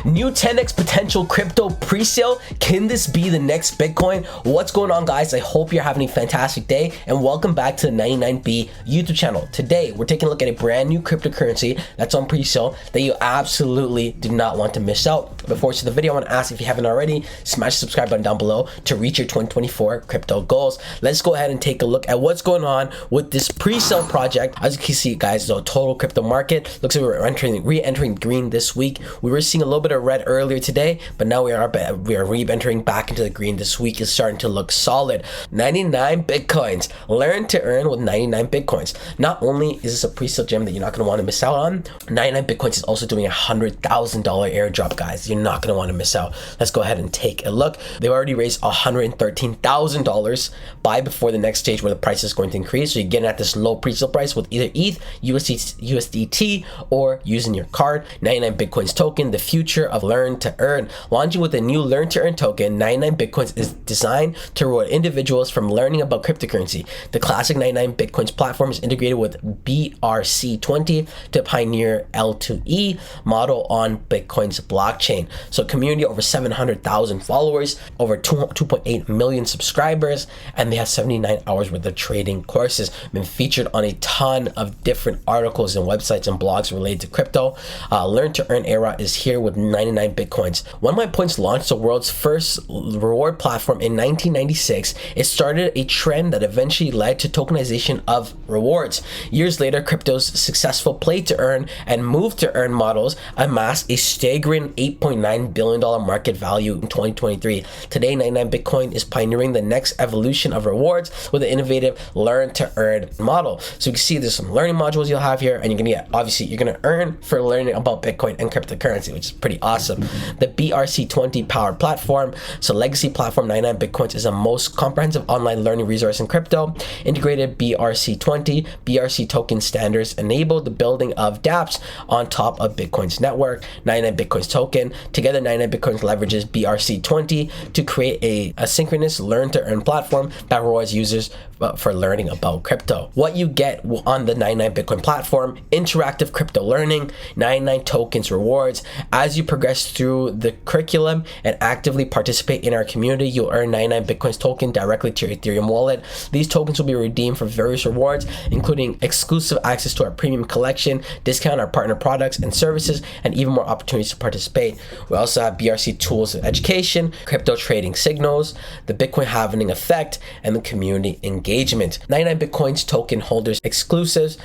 New 10x potential crypto pre-sale. Can this be the next Bitcoin? What's going on, guys? I hope you're having a fantastic day and welcome back to the 99B YouTube channel. Today, we're taking a look at a brand new cryptocurrency that's on pre-sale that you absolutely do not want to miss out. Before we start the video, I want to ask if you haven't already, smash the subscribe button down below to reach your 2024 crypto goals. Let's go ahead and take a look at what's going on with this pre-sale project. As you can see, guys, the total crypto market looks like we're re-entering green this week. We were seeing a little bit of red earlier today, but now we are re-entering back into the green. This week is starting to look solid. 99 Bitcoins. Learn to earn with 99 Bitcoins. Not only is this a pre-sale gem that you're not going to want to miss out on, 99 Bitcoins is also doing a $100,000 airdrop, guys. You're not going to want to miss out. Let's go ahead and take a look. They've already raised $113,000. Buy before the next stage where the price is going to increase. So you're getting at this low pre-sale price with either ETH, USDT, or using your card. 99 Bitcoins token, the future of learn to earn. Launching with a new learn to earn token, 99 Bitcoins is designed to reward individuals from learning about cryptocurrency. The classic 99 Bitcoins platform is integrated with BRC20 to pioneer L2E model on Bitcoin's blockchain. So community over 700,000 followers, over 2.8 million subscribers, and they have 79 hours worth of trading courses. Been featured on a ton of different articles and websites and blogs related to crypto. Learn to earn era is here with 99 Bitcoins. One My Points launched the world's first reward platform in 1996. It started a trend that eventually led to tokenization of rewards. Years later, crypto's successful play to earn and move to earn models amassed a staggering $8.9 billion market value in 2023. Today, 99 Bitcoin is pioneering the next evolution of rewards with an innovative learn to earn model. So you can see there's some learning modules you'll have here, and you're gonna get, obviously, you're gonna earn for learning about Bitcoin and cryptocurrency, which is pretty awesome. The BRC20 powered platform. So legacy platform 99 Bitcoins is the most comprehensive online learning resource in crypto. Integrated BRC20, BRC token standards enable the building of dApps on top of Bitcoin's network. 99 Bitcoins token. Together, 99 Bitcoins leverages BRC20 to create a asynchronous learn to earn platform that rewards users for learning about crypto. What you get on the 99 Bitcoin platform: interactive crypto learning, 99 tokens rewards. As you progress through the curriculum and actively participate in our community, you'll earn 99 Bitcoins token directly to your Ethereum wallet. These tokens will be redeemed for various rewards, including exclusive access to our premium collection, discount our partner products and services, and even more opportunities to participate. We also have BRC tools of education, crypto trading signals, the Bitcoin halving effect, and the community engagement. 99 Bitcoins token holders exclusive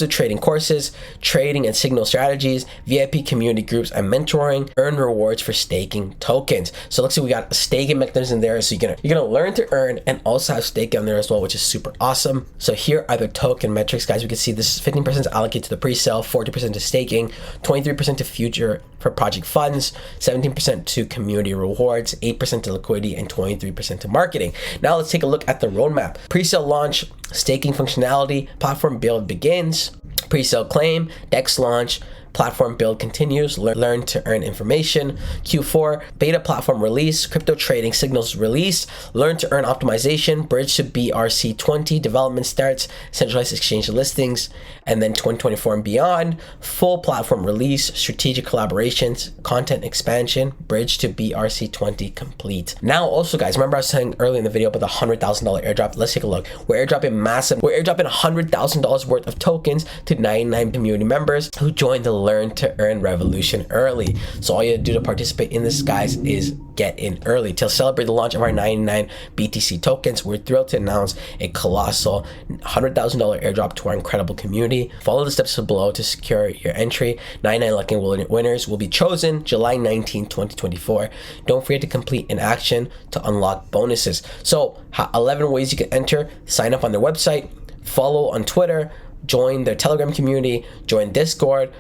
trading courses, trading and signal strategies, VIP community groups, and mentoring. Earn rewards for staking tokens. So let's see, we got a staking mechanism there. So you're gonna learn to earn and also have staking on there as well, which is super awesome. So here are the token metrics, guys. We can see this is 15% allocated to the pre-sale, 40% to staking, 23% to future for project funds, 17% to community rewards, 8% to liquidity, and 23% to marketing. Now let's take a look at the roadmap. Pre-sale launch, staking functionality, platform build begins, pre-sale claim, DEX launch, platform build continues, learn to earn information. Q4, beta platform release, crypto trading signals release, learn to earn optimization, bridge to BRC20, development starts, centralized exchange listings, and then 2024 and beyond, full platform release, strategic collaborations, content expansion, bridge to BRC20 complete. Now also, guys, remember I was saying earlier in the video about the $100,000 airdrop. Let's take a look. We're airdropping $100,000 worth of tokens to 99 community members who joined the learn to earn revolution early. So all you have to do to participate in this, guys, is get in early. To celebrate the launch of our 99 BTC tokens, we're thrilled to announce a colossal $100,000 airdrop to our incredible community. Follow the steps below to secure your entry. 99 lucky winners will be chosen July 19, 2024. Don't forget to complete an action to unlock bonuses. So 11 ways you can enter. Sign up on their website, follow on Twitter, join their Telegram community, join Discord,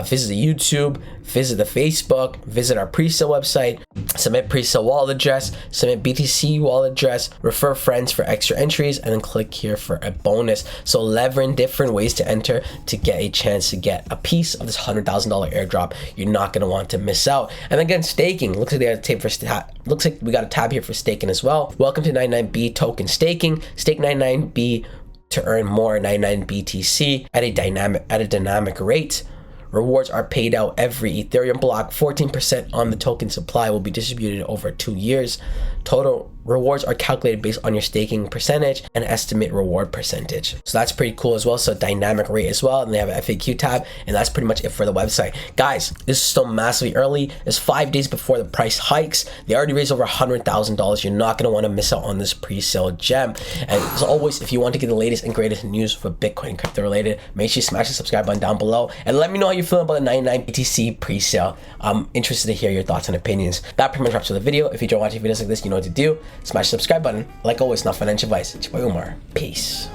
visit the YouTube, visit the Facebook, visit our pre-sale website, submit pre-sale wallet address, submit BTC wallet address, refer friends for extra entries, and then click here for a bonus. So 11 different ways to enter to get a chance to get a piece of this $100,000 airdrop. You're not going to want to miss out. And again, staking. Looks like they have a tab for looks like we got a tab here for staking as well. Welcome to 99B token staking. Stake 99B to earn more 99 BTC at a dynamic rate. Rewards are paid out every Ethereum block. 14% on the token supply will be distributed over 2 years. Total rewards are calculated based on your staking percentage and estimate reward percentage. So that's pretty cool as well. So dynamic rate as well. And they have an FAQ tab. And that's pretty much it for the website. Guys, this is still massively early. It's 5 days before the price hikes. They already raised over $100,000. You're not going to want to miss out on this pre-sale gem. And as always, if you want to get the latest and greatest news for Bitcoin crypto related, make sure you smash the subscribe button down below. And let me know how you're feeling about the 99 BTC pre-sale. I'm interested to hear your thoughts and opinions. That pretty much wraps up the video. If you enjoy watching videos like this, you know what to do. Smash the subscribe button. Like always, not financial advice. It's your boy Umar. Peace.